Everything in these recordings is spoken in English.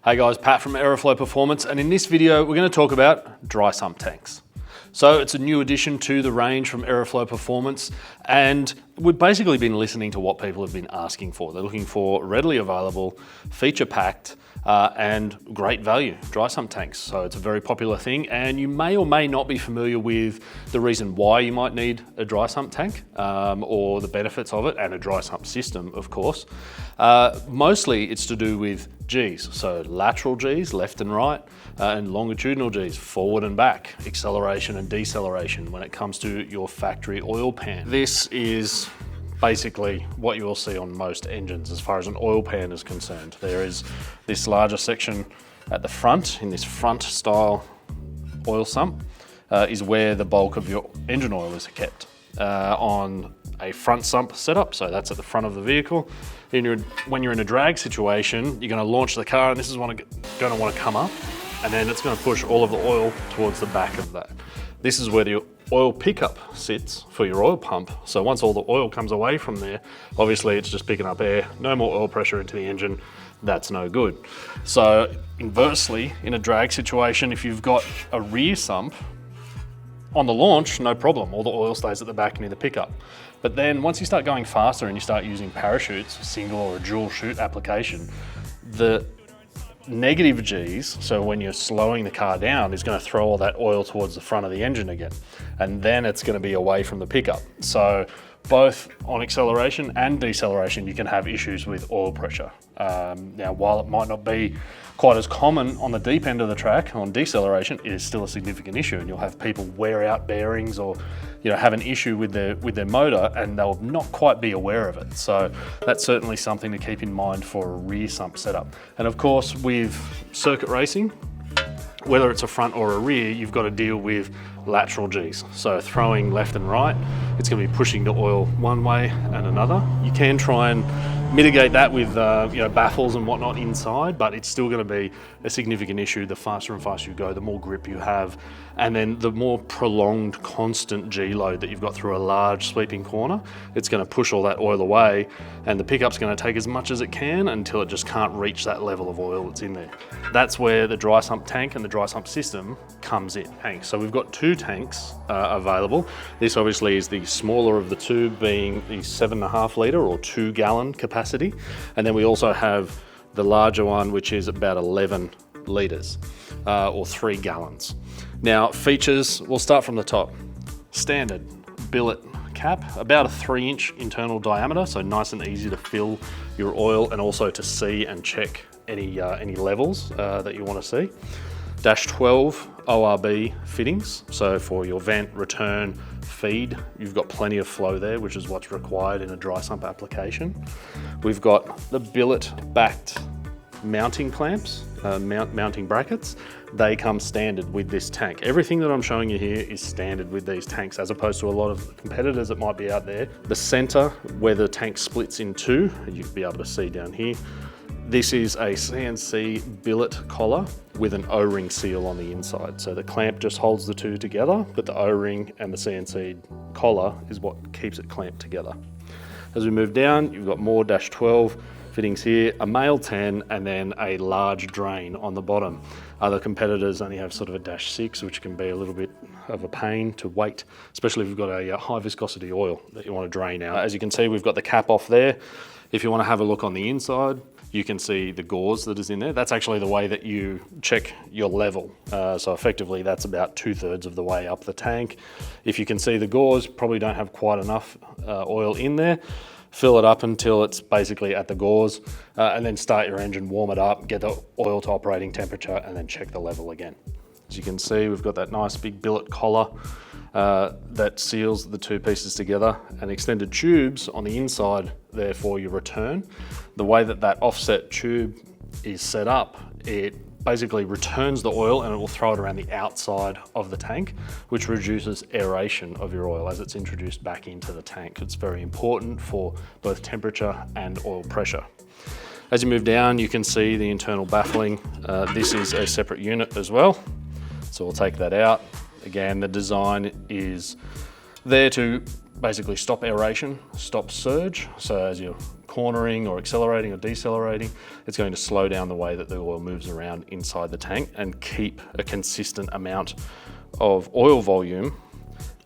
Hey guys, Pat from Aeroflow Performance, and in this video we're going to talk about dry sump tanks. So it's a new addition to the range from Aeroflow Performance, and we've basically been listening to what people have been asking for. They're looking for readily available, feature-packed, and great value dry sump tanks. So it's a very popular thing, and you may or may not be familiar with the reason why you might need a dry sump tank, or the benefits of it, and a dry sump system, of course. Mostly it's to do with Gs, so lateral Gs, left and right, and longitudinal Gs, forward and back, acceleration and deceleration when it comes to your factory oil pan. This is basically what you will see on most engines as far as an oil pan is concerned. There is this larger section at the front, in this front style oil sump, is where the bulk of your engine oil is kept on a front sump setup, so that's at the front of the vehicle. When you're in a drag situation, you're going to launch the car, and this is going to want to come up, and then it's going to push all of the oil towards the back of that. This is where the oil pickup sits for your oil pump. So once all the oil comes away from there, obviously it's just picking up air, no more oil pressure into the engine. That's no good. So inversely, in a drag situation, if you've got a rear sump, on the launch, no problem, all the oil stays at the back near the pickup. But then once you start going faster and you start using parachutes, a single or a dual chute application, the negative Gs, so when you're slowing the car down, is going to throw all that oil towards the front of the engine again. And then it's going to be away from the pickup. So both on acceleration and deceleration, you can have issues with oil pressure. Now, while it might not be quite as common on the deep end of the track, on deceleration, it is still a significant issue, and you'll have people wear out bearings or have an issue with their motor, and they'll not quite be aware of it. So that's certainly something to keep in mind for a rear sump setup. And of course, with circuit racing, whether it's a front or a rear, you've got to deal with lateral Gs. So throwing left and right, it's going to be pushing the oil one way and another. You can try and mitigate that with baffles and whatnot inside, but it's still going to be a significant issue. The faster and faster you go, the more grip you have, and then the more prolonged constant G load that you've got through a large sweeping corner, it's going to push all that oil away, and the pickup's going to take as much as it can until it just can't reach that level of oil that's in there. That's where the dry sump tank and the dry sump system comes in. So we've got two tanks available. This obviously is the smaller of the two, being the 7.5 litre or 2 gallon capacity. And then we also have the larger one, which is about 11 litres or 3 gallons. Now, features, we'll start from the top. Standard billet cap, about a 3-inch internal diameter, so nice and easy to fill your oil and also to see and check any levels that you want to see. -12 ORB fittings, so for your vent, return, feed, you've got plenty of flow there, which is what's required in a dry sump application. We've got the billet backed mounting clamps, mounting brackets. They come standard with this tank. Everything that I'm showing you here is standard with these tanks, as opposed to a lot of competitors that might be out there. The center where the tank splits in two, you'll be able to see down here. This is a CNC billet collar with an O-ring seal on the inside. So the clamp just holds the two together, but the O-ring and the CNC collar is what keeps it clamped together. As we move down, you've got more -12 fittings here, a male 10, and then a large drain on the bottom. Other competitors only have sort of a -6, which can be a little bit of a pain to weight, especially if you've got a high viscosity oil that you want to drain out. As you can see, we've got the cap off there. If you want to have a look on the inside, you can see the gauze that is in there. That's actually the way that you check your level. So effectively, that's about 2/3 of the way up the tank. If you can see the gauze, probably don't have quite enough oil in there. Fill it up until it's basically at the gauze, and then start your engine, warm it up, get the oil to operating temperature, and then check the level again. As you can see, we've got that nice big billet collar that seals the two pieces together, and extended tubes on the inside there for your return. The way that that offset tube is set up, it basically returns the oil and it will throw it around the outside of the tank, which reduces aeration of your oil as it's introduced back into the tank. It's very important for both temperature and oil pressure. As you move down, you can see the internal baffling. This is a separate unit as well, so we'll take that out. Again, the design is there to basically stop aeration, stop surge. So as you're cornering or accelerating or decelerating, it's going to slow down the way that the oil moves around inside the tank and keep a consistent amount of oil volume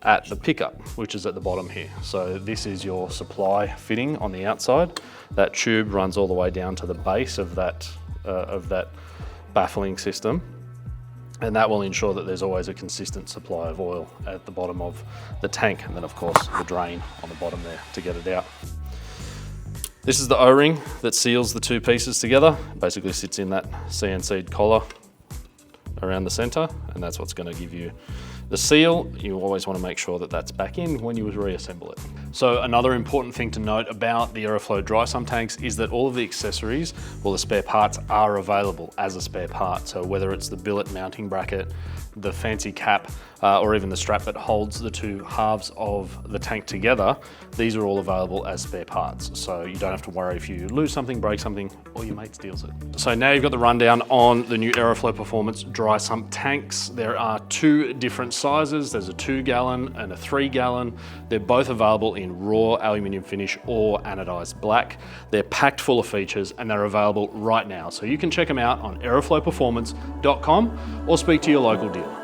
at the pickup, which is at the bottom here. So this is your supply fitting on the outside. That tube runs all the way down to the base of that baffling system, and that will ensure that there's always a consistent supply of oil at the bottom of the tank, and then of course the drain on the bottom there to get it out. This is the O-ring that seals the two pieces together. It basically sits in that CNC'd collar around the center, and that's what's going to give you the seal. You always want to make sure that that's back in when you reassemble it. So another important thing to note about the Aeroflow dry sump tanks is that all of the accessories, well, the spare parts are available as a spare part. So whether it's the billet mounting bracket, the fancy cap, or even the strap that holds the two halves of the tank together, these are all available as spare parts. So you don't have to worry if you lose something, break something, or your mate steals it. So now you've got the rundown on the new Aeroflow Performance dry sump tanks. There are two different sizes. There's a 2 gallon and a 3 gallon. They're both available in raw aluminium finish or anodized black. They're packed full of features and they're available right now. So you can check them out on aeroflowperformance.com or speak to your local dealer.